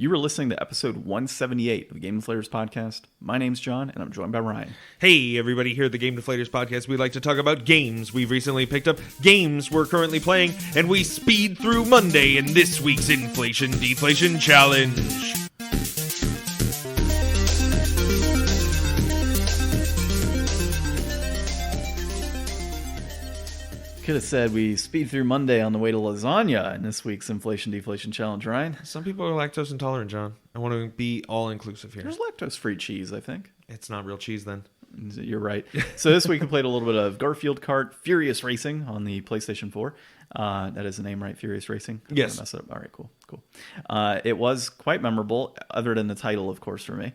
You were listening to episode 178 of the Game Deflators Podcast. My name's John, and I'm joined by Ryan. Hey, everybody, here at the Game Deflators Podcast, we like to talk about games we've recently picked up, games we're currently playing, and we speed through Monday in this week's Inflation Deflation Challenge. Could have said we speed through Monday on the way to lasagna in this week's Inflation Deflation Challenge, Ryan. Some people are lactose intolerant, John. I want to be all-inclusive here. There's lactose-free cheese, I think. It's not real cheese, then. You're right. So this week we played a little bit of Garfield Kart Furious Racing on the PlayStation 4. That is the name, right? Furious Racing? I'm Yes. gonna mess it up. All right, cool. It was quite memorable, other than the title, of course, for me.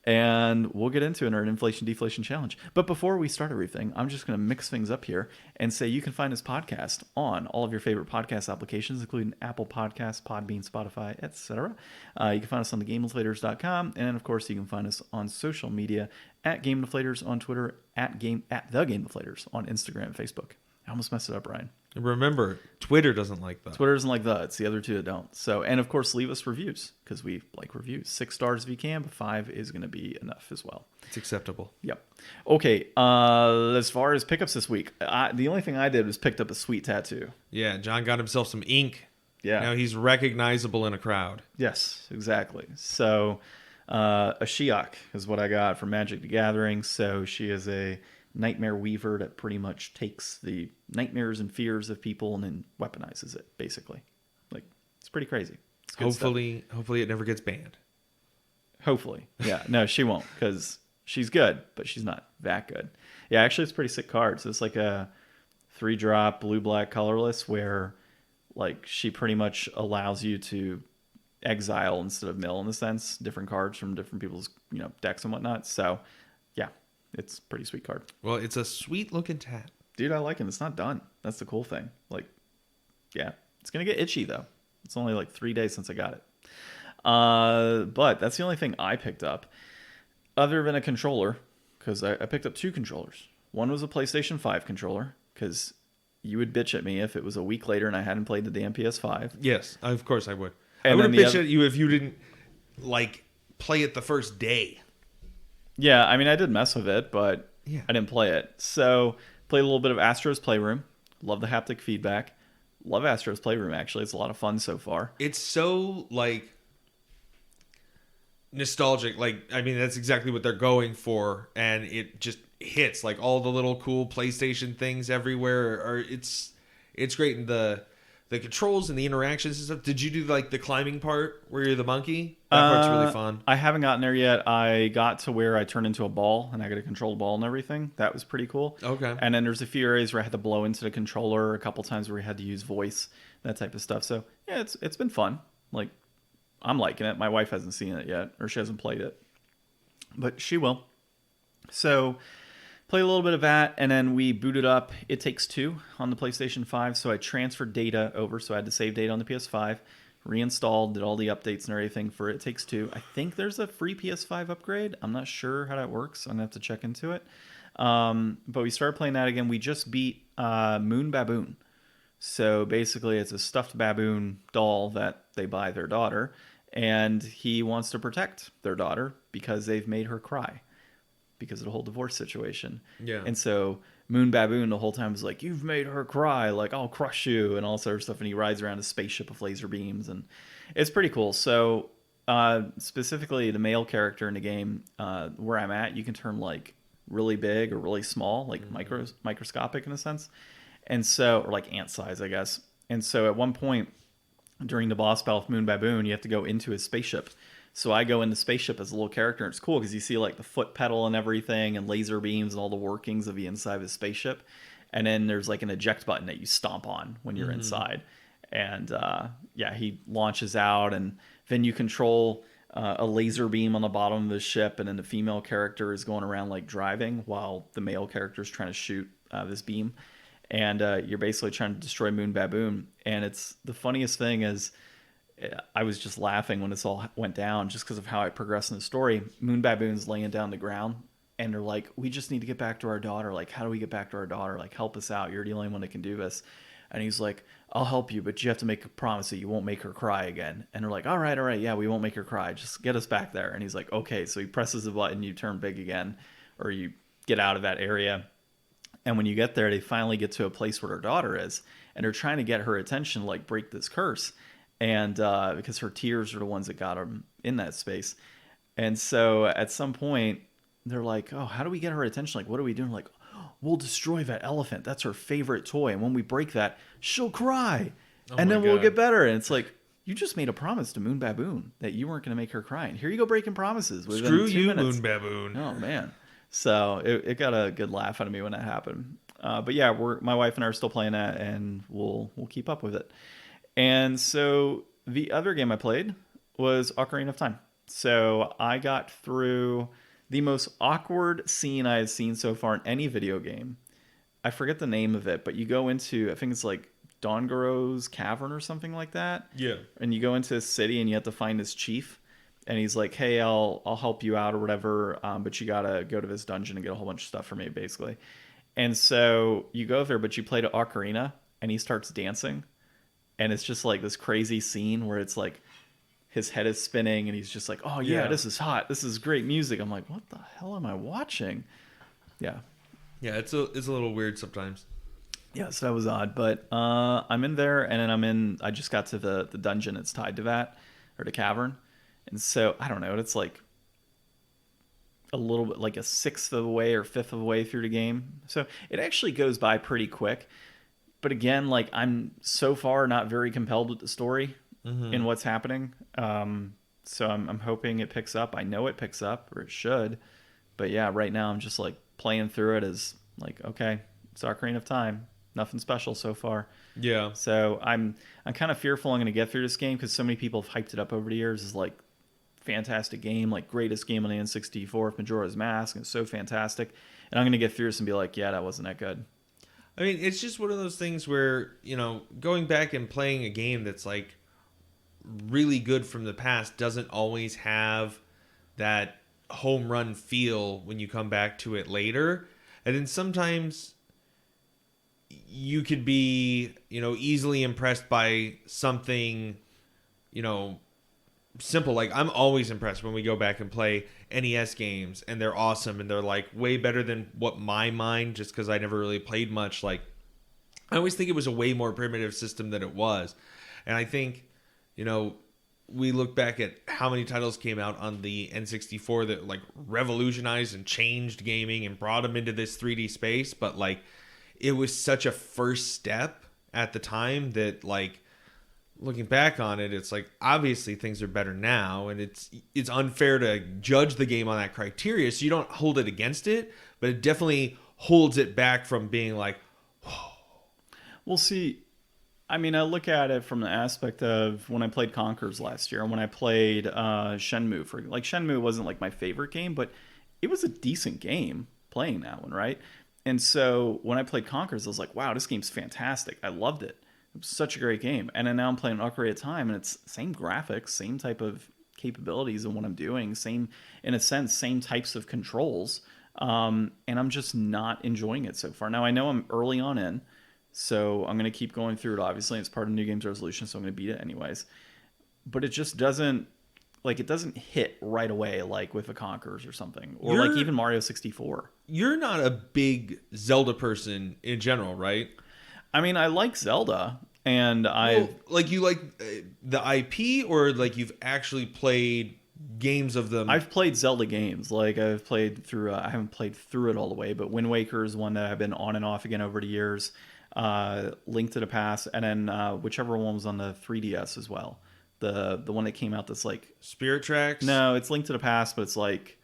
And we'll get into it in our Inflation Deflation Challenge. But before we start everything, I'm just going to mix things up here and say you can find this podcast on all of your favorite podcast applications, including Apple Podcasts, Podbean, Spotify, etc. You can find us on thegamedeflators.com, and of course you can find us on social media at Game Deflators on Twitter, at the Game Deflators on Instagram and Facebook. I almost messed it up, Ryan. Remember, Twitter doesn't like that. Twitter doesn't like that. It's the other two that don't. So, and of course, leave us reviews because we like reviews. 6 stars if you can, but 5 is going to be enough as well. It's acceptable. Yep. Okay. As far as pickups this week, the only thing I did was picked up a sweet tattoo. Yeah, John got himself some ink. Yeah. Now he's recognizable in a crowd. Yes, exactly. So, a Shiok is what I got from Magic the Gathering. So she is a nightmare weaver that pretty much takes the nightmares and fears of people and then weaponizes it, basically. Like, it's pretty crazy. It's good Hopefully it never gets banned. Hopefully. Yeah. No, she won't, because she's good, but she's not that good. Yeah, actually, it's a pretty sick card. So it's like a 3-drop blue-black colorless where, like, she pretty much allows you to exile instead of mill, in a sense, different cards from different people's, decks and whatnot. So, yeah, it's a pretty sweet card. Well, it's a sweet-looking tat. Dude, I like it. It's not done. That's the cool thing. Like, yeah. It's going to get itchy, though. It's only like 3 days since I got it. But that's the only thing I picked up. Other than a controller, because I picked up 2 controllers. One was a PlayStation 5 controller, because you would bitch at me if it was a week later and I hadn't played the damn PS5. Yes, of course I would. And I would have bitched at you if you didn't, play it the first day. Yeah, I mean, I did mess with it, but yeah. I didn't play it. So, played a little bit of Astro's Playroom. Love the haptic feedback. Love Astro's Playroom, actually. It's a lot of fun so far. It's so, nostalgic. That's exactly what they're going for, and it just hits. All the little cool PlayStation things everywhere. It's great. And the controls and the interactions and stuff. Did you do, the climbing part where you're the monkey? That part's really fun. I haven't gotten there yet. I got to where I turned into a ball, and I got to control the ball and everything. That was pretty cool. Okay. And then there's a few areas where I had to blow into the controller, a couple times where we had to use voice, that type of stuff. So, yeah, it's been fun. I'm liking it. My wife hasn't seen it yet, or she hasn't played it. But she will. So, play a little bit of that, and then we booted up It Takes Two on the PlayStation 5. So I transferred data over, so I had to save data on the PS5. Reinstalled, did all the updates and everything for It Takes Two. I think there's a free PS5 upgrade. I'm not sure how that works. I'm going to have to check into it. But we started playing that again. We just beat Moon Baboon. So basically it's a stuffed baboon doll that they buy their daughter. And he wants to protect their daughter because they've made her cry because of the whole divorce situation. Yeah. And so Moon Baboon the whole time was like, you've made her cry, I'll crush you, and all sort of stuff. And he rides around a spaceship with laser beams, and it's pretty cool. So specifically the male character in the game, where I'm at, you can turn really big or really small, microscopic in a sense. And so, or ant size, I guess. And so at one point during the boss battle with Moon Baboon, you have to go into his spaceship. So I go in the spaceship as a little character, and it's cool because you see the foot pedal and everything and laser beams and all the workings of the inside of his spaceship. And then there's an eject button that you stomp on when you're inside. And he launches out, and then you control a laser beam on the bottom of the ship, and then the female character is going around driving while the male character is trying to shoot this beam. And you're basically trying to destroy Moon Baboon. And it's the funniest thing is, I was just laughing when this all went down just because of how I progressed in the story. Moon Baboon's laying down the ground, and they're like, we just need to get back to our daughter. How do we get back to our daughter? Help us out. You're the only one that can do this. And he's like, I'll help you, but you have to make a promise that you won't make her cry again. And they're like, all right, yeah, we won't make her cry. Just get us back there. And he's like, okay. So he presses the button, you turn big again, or you get out of that area. And when you get there, they finally get to a place where her daughter is, and they're trying to get her attention, like break this curse. And because her tears are the ones that got him in that space. And so at some point, they're like, oh, how do we get her attention? Like, what are we doing? Like, we'll destroy that elephant. That's her favorite toy. And when we break that, she'll cry. And then we'll get better. And it's like, you just made a promise to Moon Baboon that you weren't going to make her cry. And here you go breaking promises. Screw you, minutes. Moon Baboon. Oh, man. So it got a good laugh out of me when that happened. But yeah, my wife and I are still playing that, and we'll keep up with it. And so the other game I played was Ocarina of Time. So I got through the most awkward scene I had seen so far in any video game. I forget the name of it, but you go into, I think it's like Dongaro's Cavern or something like that. Yeah. And you go into a city and you have to find this chief. And he's like, hey, I'll help you out or whatever, but you got to go to this dungeon and get a whole bunch of stuff for me, basically. And so you go there, but you play to Ocarina, and he starts dancing. And it's just like this crazy scene where it's like, his head is spinning, and he's just like, oh, yeah, this is hot. This is great music. I'm like, what the hell am I watching? Yeah. Yeah, it's a little weird sometimes. Yeah, so that was odd. But I'm in there, and then I just got to the dungeon it's tied to that, or the cavern. And so, I don't know, it's like a little bit like a sixth of the way or fifth of the way through the game. So it actually goes by pretty quick. But again, like I'm so far not very compelled with the story. In what's happening. So I'm hoping it picks up. I know it picks up, or it should. But yeah, right now I'm just like playing through it as like, okay, it's Ocarina of Time. Nothing special so far. Yeah. So I'm kind of fearful I'm going to get through this game because so many people have hyped it up over the years as like fantastic game, like greatest game on the N64 if Majora's Mask, and it's so fantastic. And I'm going to get through this and be like, yeah, that wasn't that good. I mean, it's just one of those things where, going back and playing a game that's like really good from the past doesn't always have that home run feel when you come back to it later. And then sometimes you could be, easily impressed by something, simple. Like I'm always impressed when we go back and play NES games and they're awesome and they're like way better than what my mind, just because I never really played much. Like I always think it was a way more primitive system than it was. And I think, we look back at how many titles came out on the N64 that like revolutionized and changed gaming and brought them into this 3D space. But like, it was such a first step at the time that like, looking back on it, it's like obviously things are better now, and it's unfair to judge the game on that criteria. So you don't hold it against it, but it definitely holds it back from being like, whoa. We'll see. I mean, I look at it from the aspect of when I played Conquers last year and when I played Shenmue. Shenmue wasn't like my favorite game, but it was a decent game playing that one, right? And so when I played Conquers, I was like, wow, this game's fantastic. I loved it. It was such a great game. And then now I'm playing Ocarina of Time, and it's same graphics, same type of capabilities in what I'm doing, same, in a sense, same types of controls. And I'm just not enjoying it so far. Now, I know I'm early on in, so I'm going to keep going through it, obviously. It's part of New Games Resolution, so I'm going to beat it anyways. But it just doesn't, it doesn't hit right away, like with the Conquerors or something. Or like even Mario 64. You're not a big Zelda person in general, right? I mean, I like Zelda, and you like the IP, or like you've actually played games of them? I've played Zelda games. Like I've played through, I haven't played through it all the way, but Wind Waker is one that I've been on and off again over the years. Link to the Past, and then whichever one was on the 3DS as well. The one that came out that's like Spirit Tracks? No, it's Link to the Past, but it's like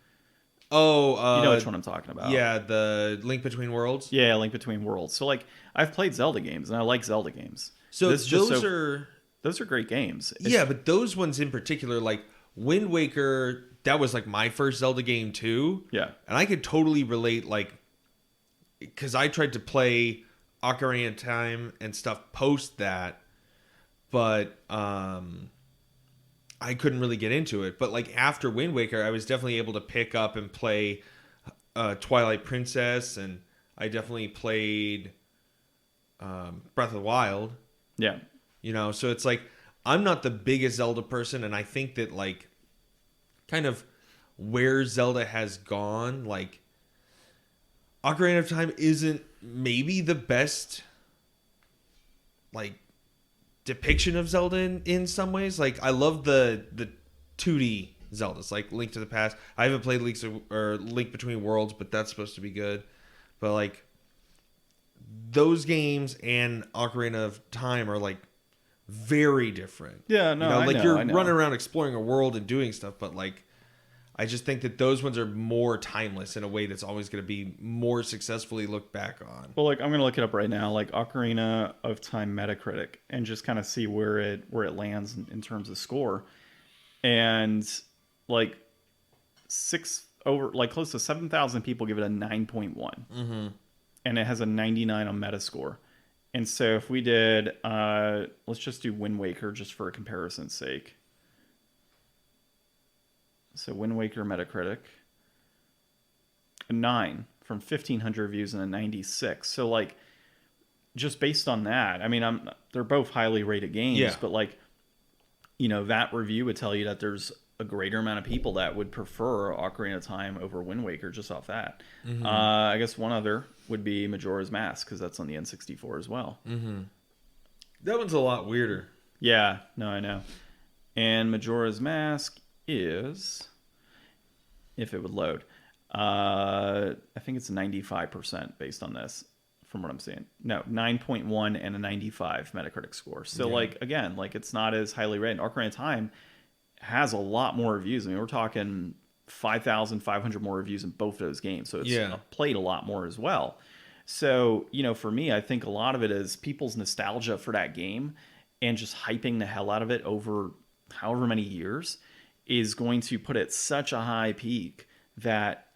you know which one I'm talking about. Yeah, the Link Between Worlds. Yeah, Link Between Worlds. So like I've played Zelda games and I like Zelda games. So those are great games. Yeah, but those ones in particular, like Wind Waker, that was like my first Zelda game too. Yeah. And I could totally relate, like, because I tried to play Ocarina of Time and stuff post that, but I couldn't really get into it. But like after Wind Waker, I was definitely able to pick up and play Twilight Princess, and I definitely played Breath of the Wild. Yeah. You know, so it's like I'm not the biggest Zelda person, and I think that like kind of where Zelda has gone, like Ocarina of Time isn't maybe the best like depiction of Zelda in some ways. Like I love the 2D Zeldas, like Link to the Past. I haven't played Link Between Worlds, but that's supposed to be good. But like those games and Ocarina of Time are like very different. Yeah, no, you know, like I know, you're I know. running around exploring a world and doing stuff, but like I just think that those ones are more timeless in a way that's always going to be more successfully looked back on. Well, like I'm gonna look it up right now, like Ocarina of Time Metacritic, and just kind of see where it lands in terms of score, and like close to 7,000 people give it a 9.1, and it has a 99 on Metascore. And so if we did, let's just do Wind Waker just for a comparison's sake. So Wind Waker Metacritic, a 9 from 1,500 reviews and a 96. So like, just based on that, I mean, they're both highly rated games, but like, you know, that review would tell you that there's a greater amount of people that would prefer Ocarina of Time over Wind Waker just off that. I guess one other would be Majora's Mask, because that's on the N64 as well. That one's a lot weirder. Yeah, no, I know. And Majora's Mask is, if it would load, I think it's 95% based on this, from what I'm seeing. No, 9.1 and a 95 Metacritic score. So, like, again, like, it's not as highly rated. Ocarina of Time has a lot more reviews. I mean, we're talking 5,500 more reviews in both those games. So it's played a lot more as well. So, you know, for me, I think a lot of it is people's nostalgia for that game and just hyping the hell out of it over however many years is going to put it such a high peak that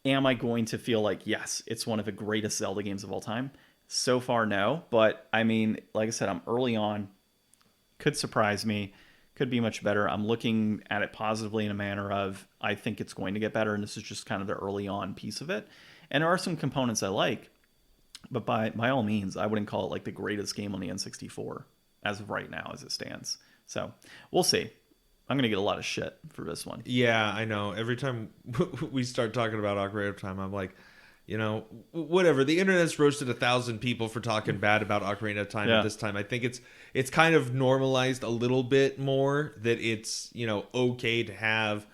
am I going to feel like, yes, it's one of the greatest Zelda games of all time? So far, no. But, I mean, like I said, I'm early on. Could surprise me. Could be much better. I'm looking at it positively in a manner of I think it's going to get better, and this is just kind of the early on piece of it. And there are some components I like, but by all means, I wouldn't call it like the greatest game on the N64 as of right now as it stands. So we'll see. I'm going to get a lot of shit for this one. Yeah, I know. Every time we start talking about Ocarina of Time, I'm like, you know, whatever. The internet's roasted 1,000 people for talking bad about Ocarina of Time at this time. I think it's kind of normalized a little bit more that it's, you know, okay to have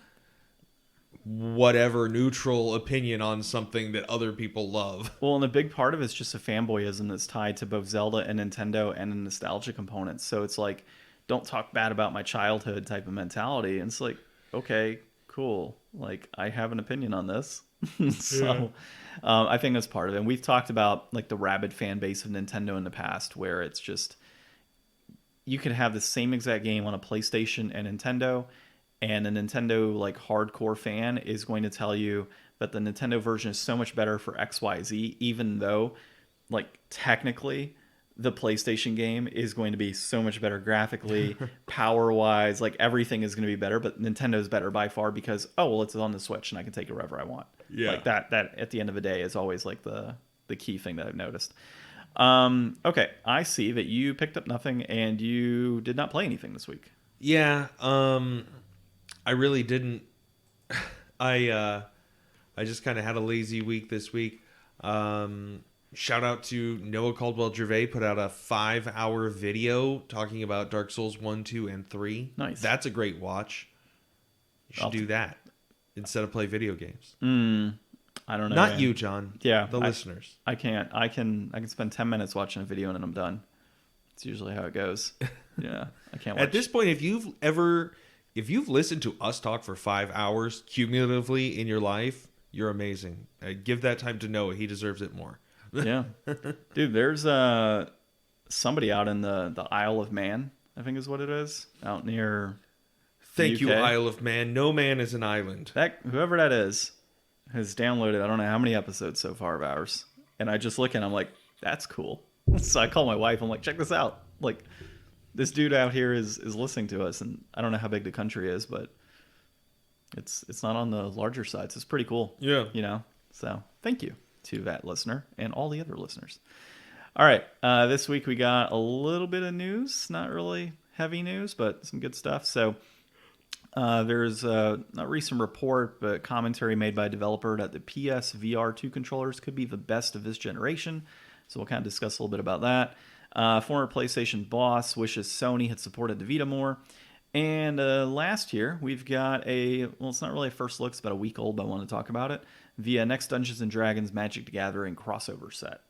whatever neutral opinion on something that other people love. Well, and a big part of it's just a fanboyism that's tied to both Zelda and Nintendo and the nostalgia components. So it's like, don't talk bad about my childhood type of mentality. And it's like, okay, cool. Like, I have an opinion on this. So I think that's part of it. And we've talked about like the rabid fan base of Nintendo in the past, where it's just, you could have the same exact game on a PlayStation and Nintendo, and a Nintendo like hardcore fan is going to tell you that the Nintendo version is so much better for XYZ, even though like technically the PlayStation game is going to be so much better graphically, power-wise, like everything is going to be better, but Nintendo's better by far because, oh, well, it's on the Switch and I can take it wherever I want. Yeah. Like that at the end of the day is always like the key thing that I've noticed. Okay, I see that you picked up nothing and you did not play anything this week. Yeah, I really didn't. I just kind of had a lazy week this week. Shout out to Noah Caldwell-Gervais, put out a 5-hour video talking about Dark Souls 1, 2, and 3. Nice. That's a great watch. You should do that instead of play video games. I don't know. Not man. you, John. Yeah. The listeners. I can't. I can spend 10 minutes watching a video and then I'm done. It's usually how it goes. Yeah. I can't watch. At this point, if you've listened to us talk for 5 hours cumulatively in your life, you're amazing. Give that time to Noah. He deserves it more. Yeah. Dude, there's somebody out in the Isle of Man, I think is what it is, out near Thank you, UK. Isle of Man. No man is an island. That whoever that is has downloaded I don't know how many episodes so far of ours. And I just look and I'm like, that's cool. So I call my wife, I'm like, check this out. Like, this dude out here is listening to us, and I don't know how big the country is, but it's not on the larger side, so it's pretty cool. Yeah. You know? So thank you to that listener and all the other listeners. All right. This week we got a little bit of news. Not really heavy news, but some good stuff. So there's a recent report, but commentary made by a developer that the PS VR2 controllers could be the best of this generation. So we'll kind of discuss a little bit about that. Former PlayStation boss wishes Sony had supported the Vita more. And last year, we've got it's not really a first look, it's about a week old, but I want to talk about it, via Next Dungeons & Dragons Magic the Gathering crossover set,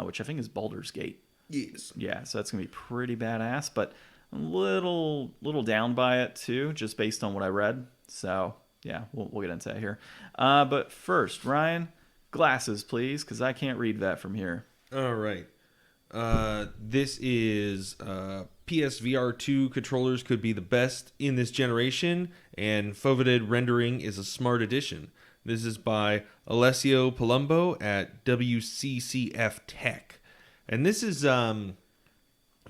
which I think is Baldur's Gate. Yes. Yeah, so that's going to be pretty badass, but a little down by it, too, just based on what I read. So, yeah, we'll get into that here. But first, Ryan, glasses, please, because I can't read that from here. All right. This is PSVR2 controllers could be the best in this generation, and foveated rendering is a smart addition. This is by Alessio Palumbo at WCCF Tech. And this is, there's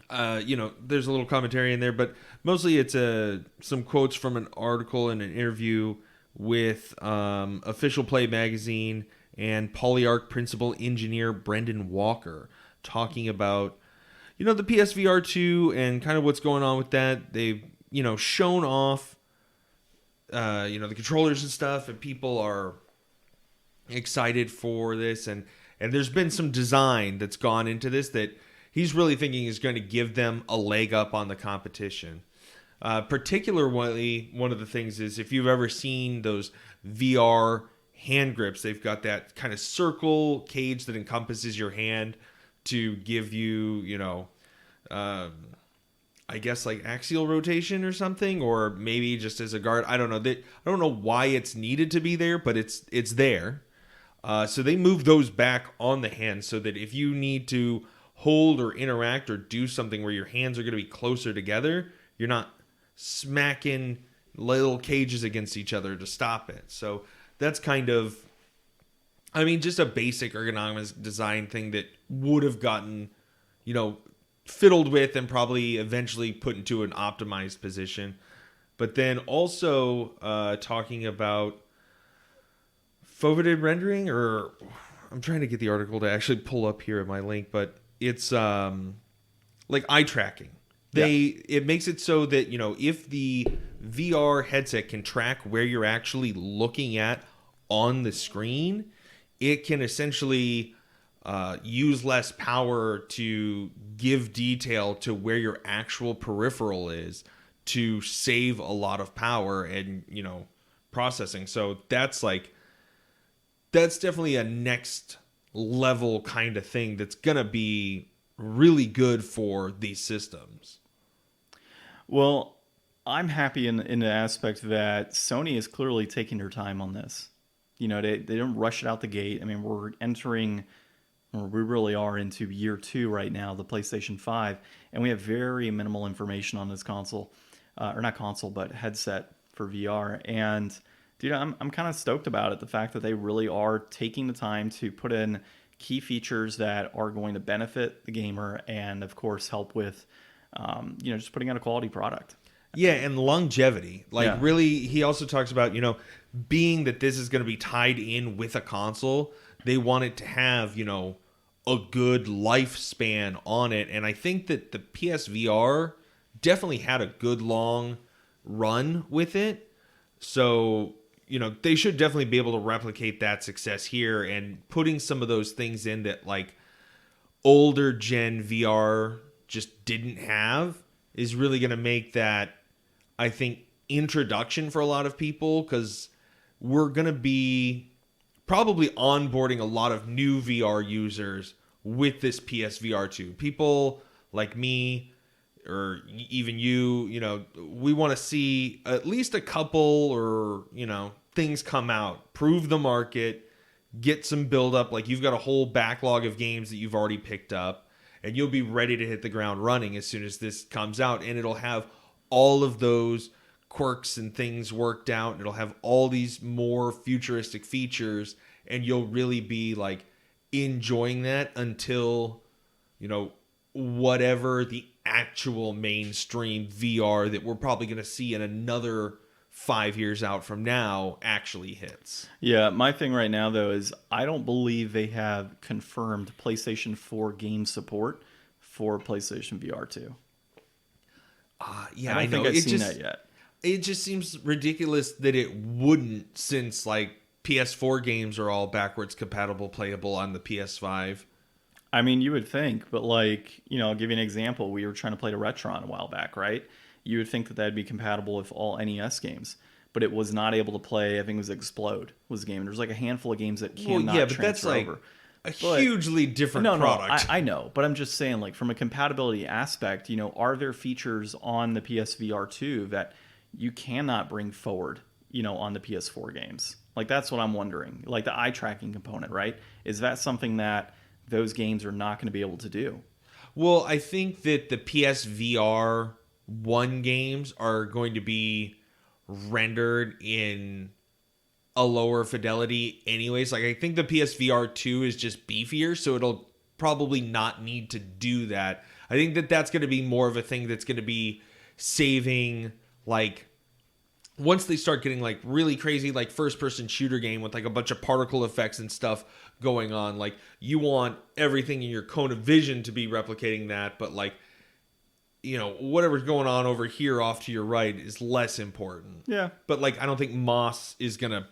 a little commentary in there, but mostly it's some quotes from an article and an interview with Official Play Magazine and Polyarc principal engineer Brendan Walker, talking about, the PSVR 2 and kind of what's going on with that. They've, shown off, the controllers and stuff, and people are excited for this. And there's been some design that's gone into this that he's really thinking is going to give them a leg up on the competition. Particularly, one of the things is, if you've ever seen those VR hand grips, they've got that kind of circle cage that encompasses your hand to give you, I guess like axial rotation or something, or maybe just as a guard. I don't know. I don't know why it's needed to be there, but it's there. So they move those back on the hand so that if you need to hold or interact or do something where your hands are going to be closer together, you're not smacking little cages against each other to stop it. So that's kind of, just a basic ergonomic design thing that would have gotten, fiddled with and probably eventually put into an optimized position. But then also talking about foveated rendering, or I'm trying to get the article to actually pull up here at my link, but it's like eye tracking. It makes it so that, if the VR headset can track where you're actually looking at on the screen, it can essentially use less power to give detail to where your actual peripheral is to save a lot of power and, processing. So that's definitely a next level kind of thing that's going to be really good for these systems. Well, I'm happy in the aspect that Sony is clearly taking their time on this. They don't rush it out the gate. I mean, we really are into year 2 right now, the PlayStation 5, and we have very minimal information on this console, or not console, but headset for VR. And dude, I'm kind of stoked about it. The fact that they really are taking the time to put in key features that are going to benefit the gamer, and of course help with, just putting out a quality product. Yeah, and longevity. Really, he also talks about, being that this is going to be tied in with a console, they want it to have, a good lifespan on it. And I think that the PSVR definitely had a good long run with it. So, they should definitely be able to replicate that success here, and putting some of those things in that older gen VR just didn't have is really going to make that, I think, introduction for a lot of people, because we're going to be probably onboarding a lot of new VR users with this PSVR 2. People like me, or even you, we want to see at least a couple or, things come out, prove the market, get some build up. Like, you've got a whole backlog of games that you've already picked up, and you'll be ready to hit the ground running as soon as this comes out. And it'll have all of those quirks and things worked out, and it'll have all these more futuristic features, and you'll really be enjoying that until, whatever the actual mainstream VR that we're probably going to see in another 5 years out from now actually hits. Yeah, my thing right now, though, is I don't believe they have confirmed PlayStation 4 game support for PlayStation VR2. Yeah, I I don't know. think I've seen that yet. It just seems ridiculous that it wouldn't, since like PS4 games are all backwards compatible, playable on the PS5. I mean, you would think, but like, I'll give you an example. We were trying to play the Retron a while back, right? You would think that that'd be compatible with all NES games, but it was not able to play. I think it was Explode was the game. There's like a handful of games that cannot but that's transfer like over. a hugely different product. I know, but I'm just saying, like, from a compatibility aspect, are there features on the PSVR2 that you cannot bring forward, on the PS4 games? Like, that's what I'm wondering. Like, the eye tracking component, right? Is that something that those games are not going to be able to do? Well, I think that the PSVR 1 games are going to be rendered in a lower fidelity anyways. Like, I think the PSVR 2 is just beefier, so it'll probably not need to do that. I think that that's going to be more of a thing that's going to be saving, like, once they start getting like really crazy, like first person shooter game with like a bunch of particle effects and stuff going on, like you want everything in your cone of vision to be replicating that, but like, whatever's going on over here off to your right is less important. Yeah. But like, I don't think Moss is going to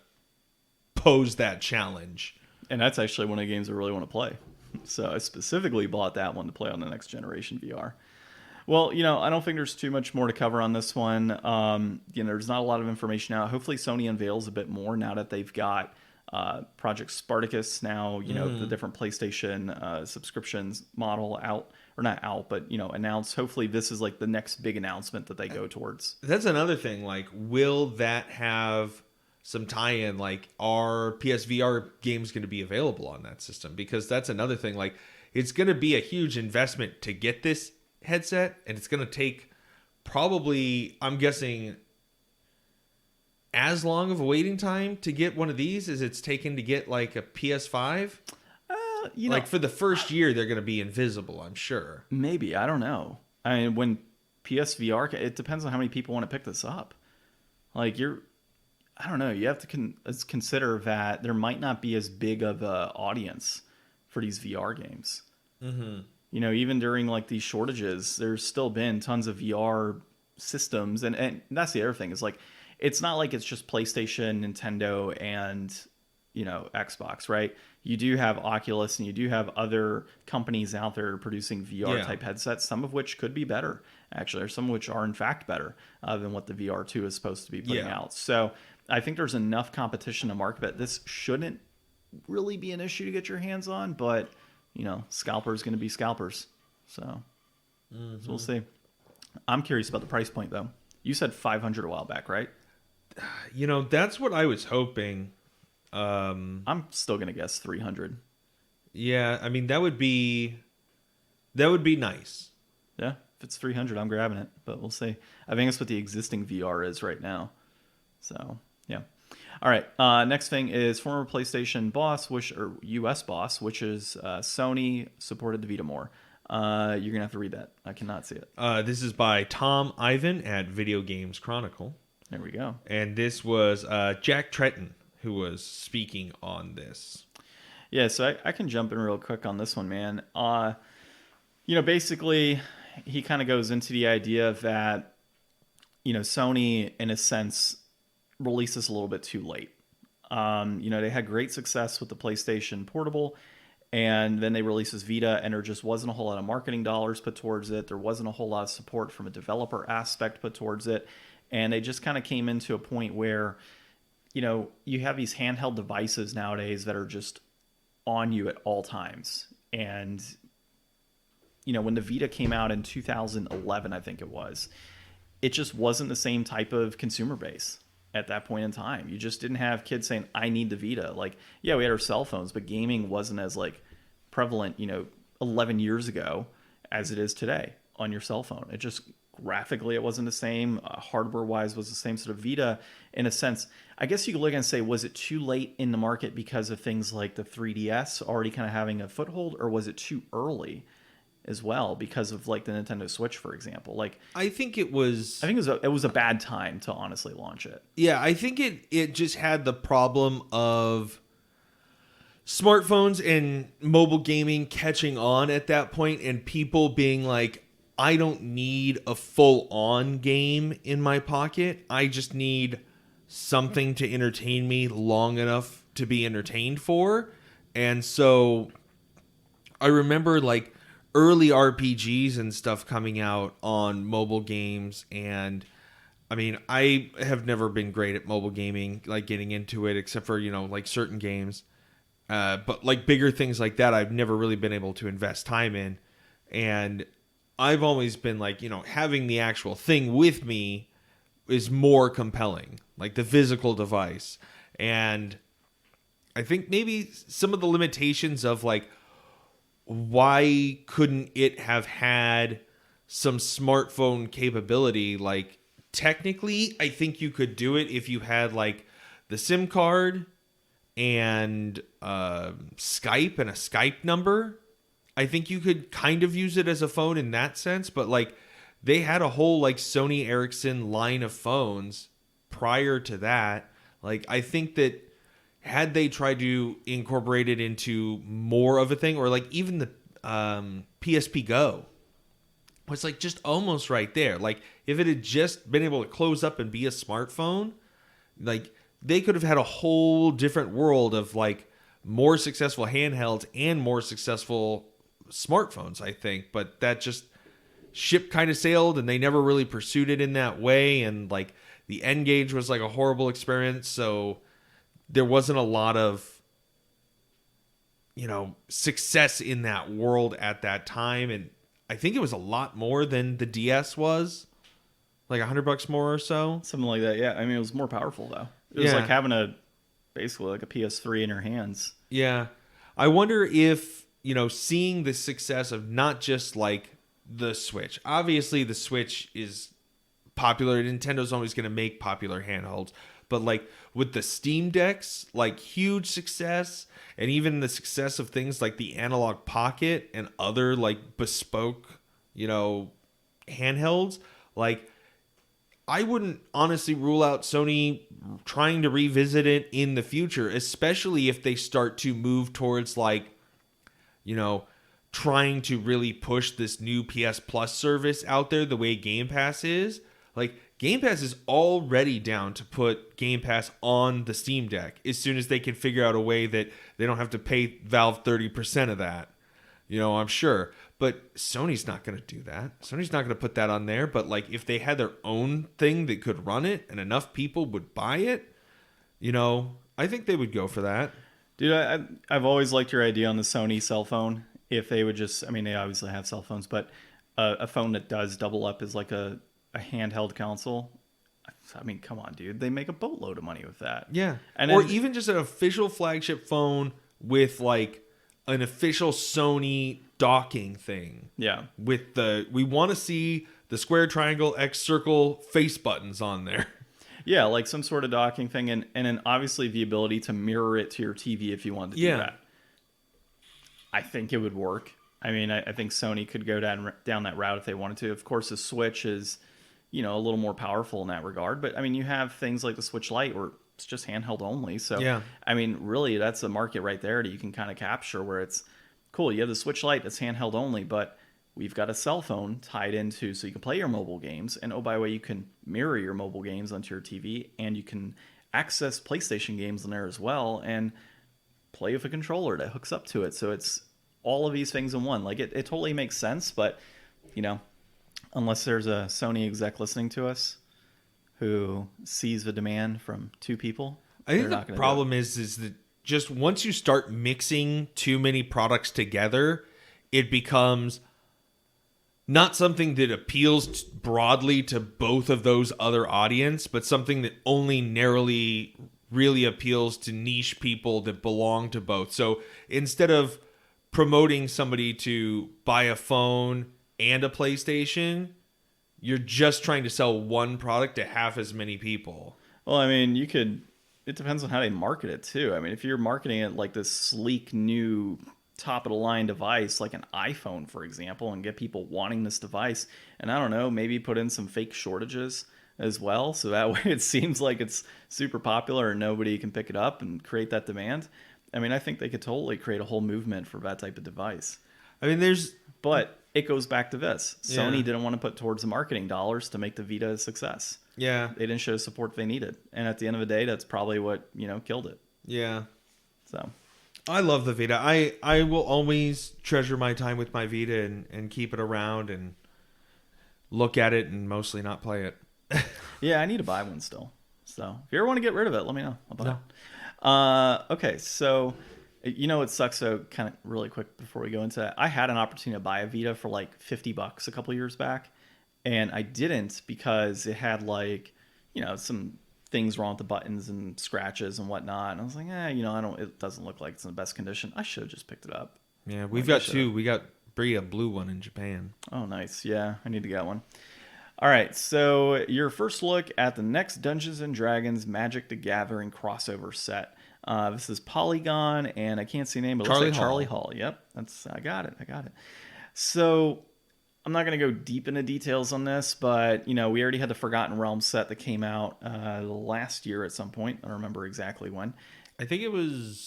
pose that challenge. And that's actually one of the games I really want to play. So I specifically bought that one to play on the next generation VR. Well, I don't think there's too much more to cover on this one. There's not a lot of information out. Hopefully Sony unveils a bit more now that they've got Project Spartacus now, the different PlayStation subscriptions model out, or not out, but, announced. Hopefully this is like the next big announcement that they go towards. That's another thing. Like, will that have some tie-in? Like, are PSVR games going to be available on that system? Because that's another thing. Like, it's going to be a huge investment to get this headset, and it's going to take probably, I'm guessing, as long of a waiting time to get one of these as it's taken to get like a PS5. Like for the first year, they're going to be invisible, I'm sure. Maybe, I don't know. I mean, when PSVR, it depends on how many people want to pick this up. Like I don't know. You have to consider that there might not be as big of a audience for these VR games. Mm-hmm. Even during like these shortages, there's still been tons of VR systems. And that's the other thing is like, it's not like it's just PlayStation, Nintendo, and, Xbox, right? You do have Oculus and you do have other companies out there producing VR type headsets, some of which could be better, actually, or some of which are in fact better than what the VR2 is supposed to be putting out. So I think there's enough competition to market that this shouldn't really be an issue to get your hands on, but scalpers going to be scalpers. So we'll see. I'm curious about the price point, though. You said $500 a while back, right? That's what I was hoping. I'm still going to guess $300. Yeah, I mean, that would be nice. Yeah, if it's $300, I'm grabbing it, but we'll see. I think that's what the existing VR is right now. So, yeah. All right. Next thing is former PlayStation boss, or US boss, which is Sony supported the Vita more. You're going to have to read that. I cannot see it. This is by Tom Ivan at Video Games Chronicle. There we go. And this was Jack Tretton who was speaking on this. Yeah, so I can jump in real quick on this one, man. Basically, he kind of goes into the idea that, Sony, in a sense, released this a little bit too late. They had great success with the PlayStation Portable, and then they released this Vita, and there just wasn't a whole lot of marketing dollars put towards it. There wasn't a whole lot of support from a developer aspect put towards it, and they just kind of came into a point where, you have these handheld devices nowadays that are just on you at all times. And, when the Vita came out in 2011, I think it just wasn't the same type of consumer base at that point in time. You just didn't have kids saying, I need the Vita. Like, yeah, we had our cell phones, but gaming wasn't as like prevalent, 11 years ago as it is today on your cell phone. It just graphically, it wasn't the same. Hardware wise was the same. Sort of Vita, in a sense, I guess you could look and say, was it too late in the market because of things like the 3DS already kind of having a foothold, or was it too early? as well because of like the Nintendo Switch, for example. Like I think it was it was a bad time to honestly launch it. Yeah, I think it just had the problem of smartphones and mobile gaming catching on at that point, and people being like, I don't need a full-on game in my pocket. I just need something to entertain me long enough to be entertained for. And so I remember like early RPGs and stuff coming out on mobile games, and I mean, I have never been great at mobile gaming, like getting into it, except for, like certain games. But like bigger things like that, I've never really been able to invest time in. And I've always been like, having the actual thing with me is more compelling, like the physical device. And I think maybe some of the limitations of like, why couldn't it have had some smartphone capability? Like, technically, I think you could do it if you had like the SIM card and Skype and a Skype number. I think you could kind of use it as a phone in that sense, but like they had a whole like Sony Ericsson line of phones prior to that. Like, I think that had they tried to incorporate it into more of a thing, or like even the PSP Go was like just almost right there. Like if it had just been able to close up and be a smartphone, like they could have had a whole different world of like more successful handhelds and more successful smartphones, I think. But that just ship kind of sailed, and they never really pursued it in that way. And like the N-Gage was like a horrible experience, so there wasn't a lot of success in that world at that time. And I think it was a lot more than the DS was, like $100 more or so, something like that. Yeah, I mean, it was more powerful though. It was like having basically like a PS3 in your hands. Yeah, I wonder if seeing the success of not just like the Switch. Obviously, the Switch is popular. Nintendo's always going to make popular handhelds, but like with the Steam Decks, like huge success, and even the success of things like the Analog Pocket and other like bespoke, handhelds, like I wouldn't honestly rule out Sony trying to revisit it in the future, especially if they start to move towards like, trying to really push this new PS Plus service out there the way Game Pass is. Like, Game Pass is already down to put Game Pass on the Steam Deck as soon as they can figure out a way that they don't have to pay Valve 30% of that. I'm sure. But Sony's not going to do that. Sony's not going to put that on there. But like, if they had their own thing that could run it and enough people would buy it, I think they would go for that. Dude, I've always liked your idea on the Sony cell phone. If they would just, I mean, they obviously have cell phones, but a phone that does double up as like a handheld console. I mean, come on, dude. They make a boatload of money with that. Yeah. And or then, even just an official flagship phone with like an official Sony docking thing. Yeah. With we want to see the square, triangle, X, circle face buttons on there. Yeah, like some sort of docking thing, and then obviously the ability to mirror it to your TV if you wanted to do that. I think it would work. I mean, I think Sony could go down that route if they wanted to. Of course, the Switch is, a little more powerful in that regard. But, I mean, you have things like the Switch Lite where it's just handheld only. So, yeah. I mean, really, that's a market right there that you can kind of capture where it's, cool, you have the Switch Lite that's handheld only, but we've got a cell phone tied into so you can play your mobile games. And, oh, by the way, you can mirror your mobile games onto your TV, and you can access PlayStation games in there as well and play with a controller that hooks up to it. So it's all of these things in one. Like, it totally makes sense, but, unless there's a Sony exec listening to us who sees the demand from two people, I think the problem is that just once you start mixing too many products together, it becomes not something that appeals broadly to both of those other audience, but something that only narrowly really appeals to niche people that belong to both. So instead of promoting somebody to buy a phone and a PlayStation, you're just trying to sell one product to half as many people. Well, I mean, it depends on how they market it too. I mean, if you're marketing it like this sleek new top of the line device like an iPhone, for example, and get people wanting this device. And I don't know, maybe put in some fake shortages as well, so that way it seems like it's super popular and nobody can pick it up and create that demand. I mean, I think they could totally create a whole movement for that type of device. I mean, but it goes back to this. Yeah. Sony didn't want to put towards the marketing dollars to make the Vita a success. Yeah. They didn't show the support they needed. And at the end of the day, that's probably what, killed it. Yeah. So I love the Vita. I will always treasure my time with my Vita and keep it around and look at it and mostly not play it. yeah, I need to buy one still. So if you ever want to get rid of it, let me know. I'll buy it. Okay, so it sucks. So kind of really quick before we go into that, I had an opportunity to buy a Vita for like $50 a couple years back, and I didn't because it had like some things wrong with the buttons and scratches and whatnot. And I was like, it doesn't look like it's in the best condition. I should have just picked it up. Yeah, we've got two. We got Brie a blue one in Japan. Oh, nice. Yeah, I need to get one. All right, so your first look at the next Dungeons & Dragons Magic the Gathering crossover set. This is Polygon, and I can't see the name, but it looks like Charlie Hall. Yep, I got it. So I'm not going to go deep into details on this, but, we already had the Forgotten Realms set that came out last year at some point. I don't remember exactly when. I think it was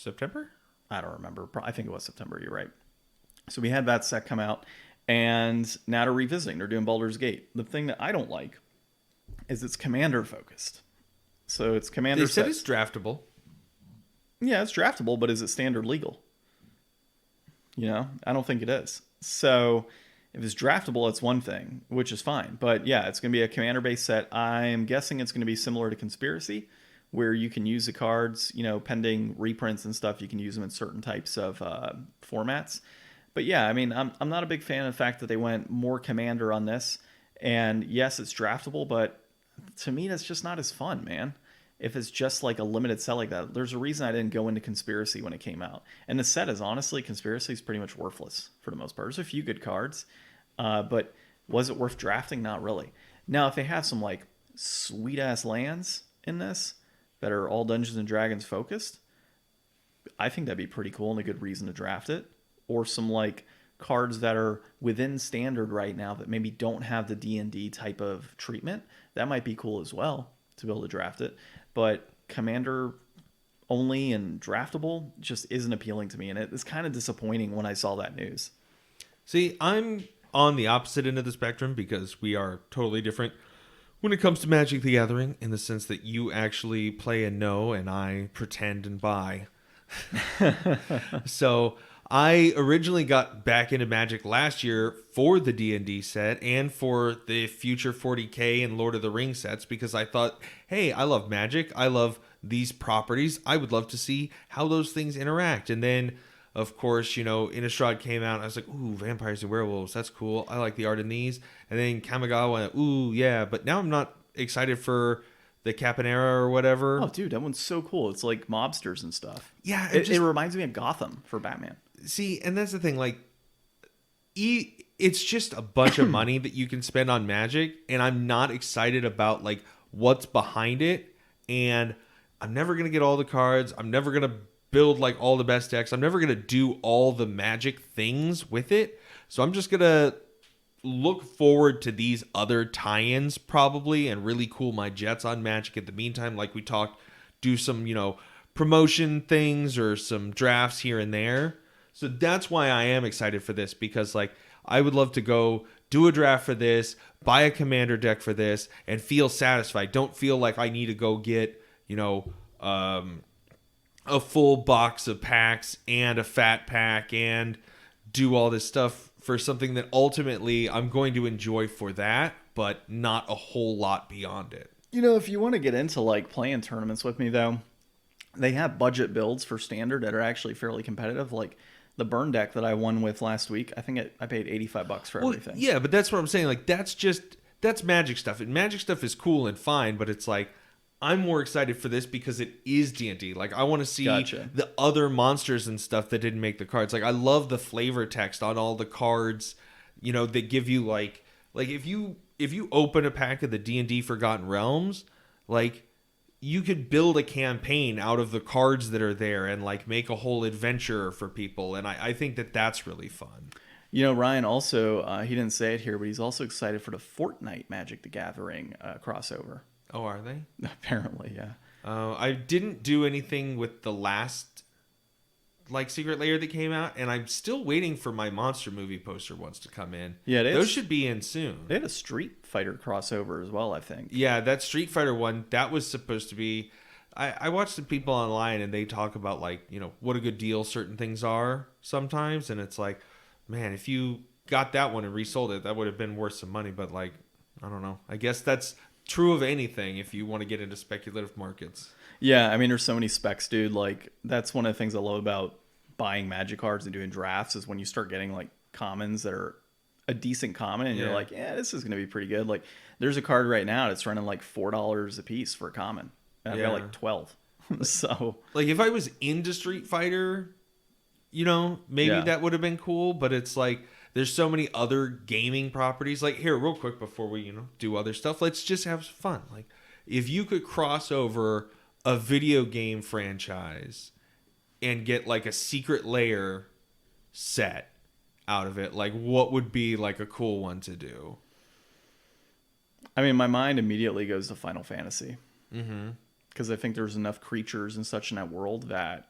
September? I don't remember. I think it was September. You're right. So we had that set come out. And now they're revisiting. They're doing Baldur's Gate. The thing that I don't like is it's commander focused. So it's commander. They said it's draftable. Yeah, it's draftable, but is it standard legal? I don't think it is. So if it's draftable, it's one thing, which is fine. But yeah, it's going to be a commander-based set. I'm guessing it's going to be similar to Conspiracy, where you can use the cards, pending reprints and stuff. You can use them in certain types of formats. But yeah, I mean, I'm not a big fan of the fact that they went more commander on this. And yes, it's draftable, but to me, that's just not as fun, man. If it's just like a limited set like that, there's a reason I didn't go into Conspiracy when it came out. And the set is honestly, Conspiracy is pretty much worthless for the most part. There's a few good cards, but was it worth drafting? Not really. Now, if they have some like sweet ass lands in this that are all Dungeons and Dragons focused, I think that'd be pretty cool and a good reason to draft it. Or some like cards that are within standard right now that maybe don't have the D&D type of treatment. That might be cool as well to be able to draft it. But commander only and draftable just isn't appealing to me. And it's kind of disappointing when I saw that news. See, I'm on the opposite end of the spectrum because we are totally different when it comes to Magic the Gathering, in the sense that you actually play and know and I pretend and buy. So I originally got back into Magic last year for the D&D set and for the future 40K and Lord of the Rings sets because I thought, hey, I love Magic. I love these properties. I would love to see how those things interact. And then, of course, Innistrad came out. And I was like, ooh, vampires and werewolves. That's cool. I like the art in these. And then Kamigawa went, ooh, yeah. But now I'm not excited for the Caponera or whatever. Oh, dude, that one's so cool. It's like mobsters and stuff. Yeah. It reminds me of Gotham for Batman. See, and that's the thing, like, it's just a bunch of money that you can spend on Magic, and I'm not excited about, like, what's behind it, and I'm never going to get all the cards, I'm never going to build, like, all the best decks, I'm never going to do all the Magic things with it, so I'm just going to look forward to these other tie-ins, probably, and really cool my jets on Magic in the meantime, like we talked, do some, promotion things or some drafts here and there. So that's why I am excited for this, because like I would love to go do a draft for this, buy a commander deck for this, and feel satisfied. Don't feel like I need to go get, a full box of packs and a fat pack and do all this stuff for something that ultimately I'm going to enjoy for that, but not a whole lot beyond it. If you want to get into like playing tournaments with me though, they have budget builds for standard that are actually fairly competitive. Like the burn deck that I won with last week, I think I paid $85 for everything. Yeah, but that's what I'm saying. Like that's Magic stuff. And Magic stuff is cool and fine, but it's like I'm more excited for this because it is D&D. Like I want to see the other monsters and stuff that didn't make the cards. Like I love the flavor text on all the cards, that give you like if you open a pack of the D&D Forgotten Realms, like you could build a campaign out of the cards that are there and like make a whole adventure for people. And I think that that's really fun. You know, Ryan also, he didn't say it here, but he's also excited for the Fortnite Magic the Gathering crossover. Oh, are they? Apparently, yeah. I didn't do anything with the last like secret layer that came out, and I'm still waiting for my monster movie poster ones to come in. Yeah, those should be in soon. They had a Street Fighter crossover as well, I think. Yeah, that Street Fighter one, that was supposed to be. I watched some people online, and they talk about like, you know, what a good deal certain things are sometimes, and it's like, man, if you got that one and resold it, that would have been worth some money. But like, I don't know. I guess that's true of anything if you want to get into speculative markets. Yeah, I mean, there's so many specs, dude. Like, that's one of the things I love about buying Magic cards and doing drafts is when you start getting like commons that are a decent common, and you're like, yeah, this is going to be pretty good. Like, there's a card right now that's running like $4 a piece for a common, and I've got like 12. So, like, if I was into Street Fighter, you know, maybe that would have been cool. But it's like, there's so many other gaming properties. Like, here, real quick before we, you know, do other stuff, let's just have fun. Like, if you could cross over a video game franchise and get like a secret layer set out of it, like, what would be like a cool one to do? I mean, my mind immediately goes to Final Fantasy. Mm-hmm. Because I think there's enough creatures and such in that world that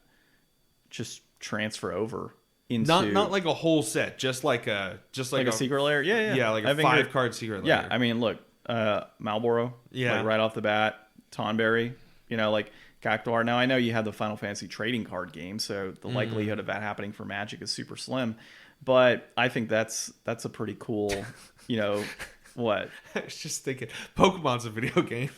just transfer over into not like a whole set, just like a secret layer. Yeah, like a 5-card secret layer. Yeah, I mean, look, Malboro, like right off the bat, Tonberry, you know, like Cactuar. Now I know you have the Final Fantasy trading card game, so the likelihood of that happening for Magic is super slim. But I think that's a pretty cool, you know, what? I was just thinking, Pokemon's a video game.